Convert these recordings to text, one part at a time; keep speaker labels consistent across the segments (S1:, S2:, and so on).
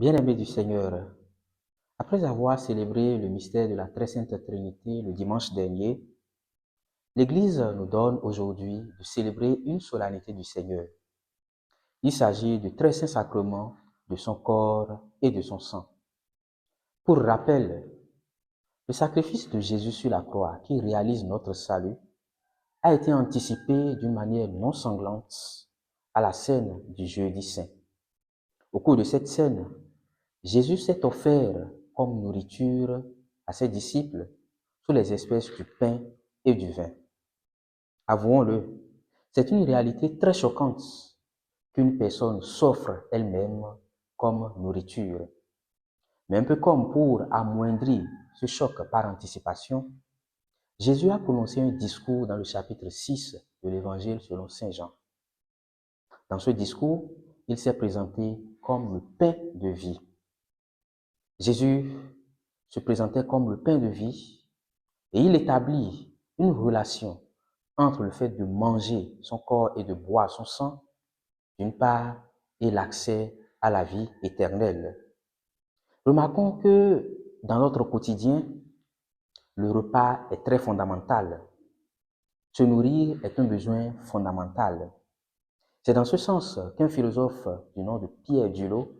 S1: Bien-aimés du Seigneur, après avoir célébré le mystère de la Très Sainte Trinité le dimanche dernier, l'Église nous donne aujourd'hui de célébrer une solennité du Seigneur. Il s'agit du Très Saint Sacrement de son corps et de son sang. Pour rappel, le sacrifice de Jésus sur la croix qui réalise notre salut a été anticipé d'une manière non sanglante à la scène du jeudi saint. Au cours de cette scène, Jésus s'est offert comme nourriture à ses disciples sous les espèces du pain et du vin. Avouons-le, c'est une réalité très choquante qu'une personne s'offre elle-même comme nourriture. Mais un peu comme pour amoindrir ce choc par anticipation, Jésus a prononcé un discours dans le chapitre 6 de l'Évangile selon Saint Jean. Dans ce discours, il s'est présenté comme le pain de vie. Jésus se présentait comme le pain de vie et il établit une relation entre le fait de manger son corps et de boire son sang, d'une part, et l'accès à la vie éternelle. Remarquons que dans notre quotidien, le repas est très fondamental. Se nourrir est un besoin fondamental. C'est dans ce sens qu'un philosophe du nom de Pierre Dulot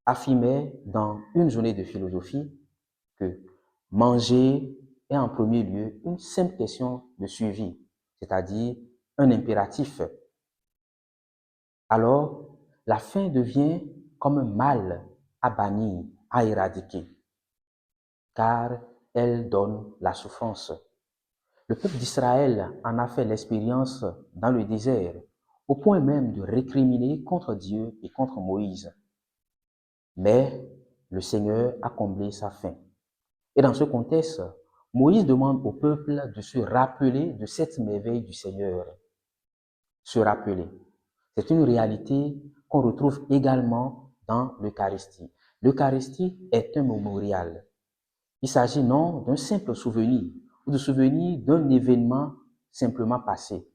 S1: affirmait dans une journée de philosophie que manger est en premier lieu une simple question de survie, c'est-à-dire un impératif. Alors, la faim devient comme un mal à bannir, à éradiquer, car elle donne la souffrance. Le peuple d'Israël en a fait l'expérience dans le désert, au point même de récriminer contre Dieu et contre Moïse. Mais le Seigneur a comblé sa faim. Et dans ce contexte, Moïse demande au peuple de se rappeler de cette merveille du Seigneur. Se rappeler. C'est une réalité qu'on retrouve également dans l'Eucharistie. L'Eucharistie est un mémorial. Il s'agit non d'un simple souvenir ou de souvenir d'un événement simplement passé.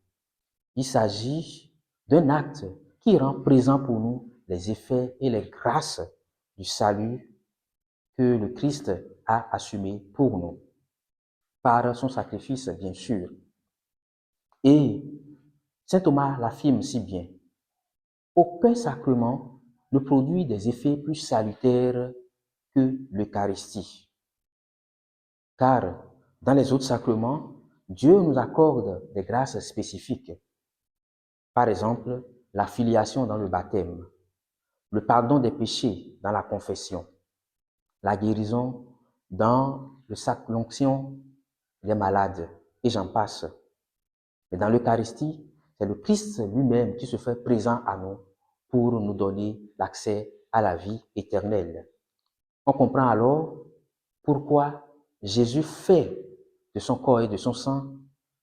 S1: Il s'agit d'un acte qui rend présent pour nous les effets et les grâces du salut que le Christ a assumé pour nous, par son sacrifice, bien sûr. Et saint Thomas l'affirme si bien, aucun sacrement ne produit des effets plus salutaires que l'Eucharistie. Car dans les autres sacrements, Dieu nous accorde des grâces spécifiques. Par exemple, la filiation dans le baptême, le pardon des péchés dans la confession, la guérison dans l'onction des malades, et j'en passe. Mais dans l'Eucharistie, c'est le Christ lui-même qui se fait présent à nous pour nous donner l'accès à la vie éternelle. On comprend alors pourquoi Jésus fait de son corps et de son sang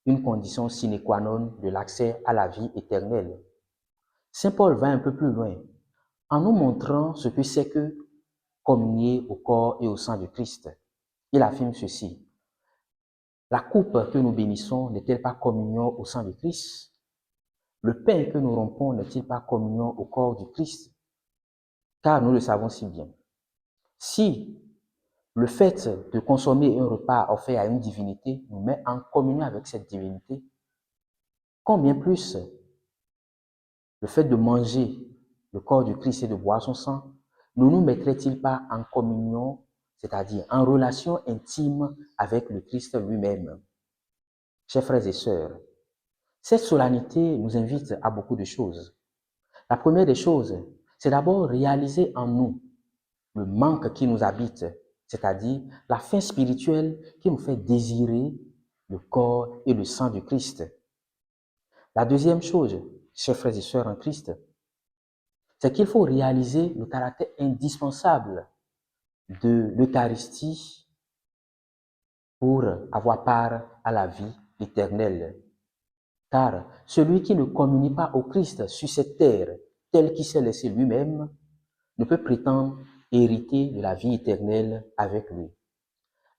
S1: une condition sine qua non de l'accès à la vie éternelle. Saint Paul va un peu plus loin en nous montrant ce que c'est que communier au corps et au sang du Christ. Il affirme ceci. La coupe que nous bénissons n'est-elle pas communion au sang du Christ? Le pain que nous rompons n'est-il pas communion au corps du Christ? Car nous le savons si bien. Si le fait de consommer un repas offert à une divinité nous met en communion avec cette divinité, combien plus le fait de manger le corps du Christ et de boire son sang ne nous mettrait-il pas en communion, c'est-à-dire en relation intime avec le Christ lui-même? Chers frères et sœurs, cette solennité nous invite à beaucoup de choses. La première des choses, c'est d'abord réaliser en nous le manque qui nous habite, c'est-à-dire la faim spirituelle qui nous fait désirer le corps et le sang du Christ. La deuxième chose, chers frères et sœurs en Christ, c'est qu'il faut réaliser le caractère indispensable de l'Eucharistie pour avoir part à la vie éternelle. Car celui qui ne communie pas au Christ sur cette terre, tel qu'il s'est laissé lui-même, ne peut prétendre hériter de la vie éternelle avec lui.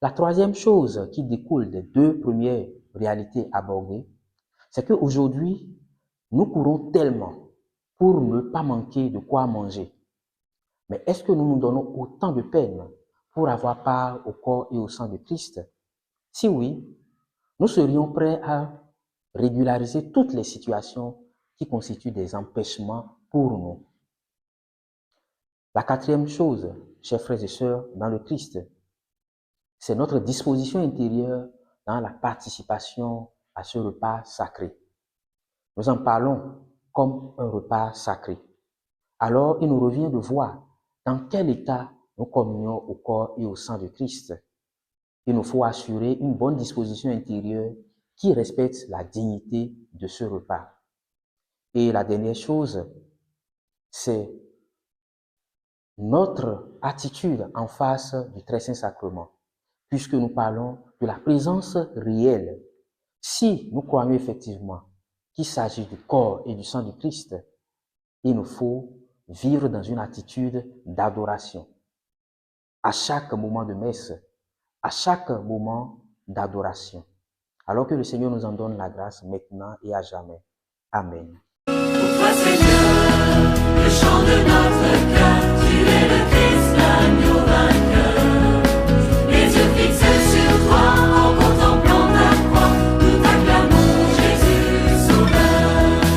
S1: La troisième chose qui découle des deux premières réalités abordées, c'est qu'aujourd'hui, nous courons tellement pour ne pas manquer de quoi manger. Mais est-ce que nous nous donnons autant de peine pour avoir part au corps et au sang de Christ? Si oui, nous serions prêts à régulariser toutes les situations qui constituent des empêchements pour nous. La quatrième chose, chers frères et sœurs, dans le Christ, c'est notre disposition intérieure dans la participation à ce repas sacré. Nous en parlons comme un repas sacré. Alors, il nous revient de voir dans quel état nous communions au corps et au sang de Christ. Il nous faut assurer une bonne disposition intérieure qui respecte la dignité de ce repas. Et la dernière chose, c'est notre attitude en face du très saint sacrement, puisque nous parlons de la présence réelle. Si nous croyons effectivement qu'il s'agit du corps et du sang du Christ, il nous faut vivre dans une attitude d'adoration. À chaque moment de messe, à chaque moment d'adoration. Alors que le Seigneur nous en donne la grâce maintenant et à jamais. Amen.
S2: Pour toi, Seigneur, le chant de notre cœur, tu es le Christ, l'agneau.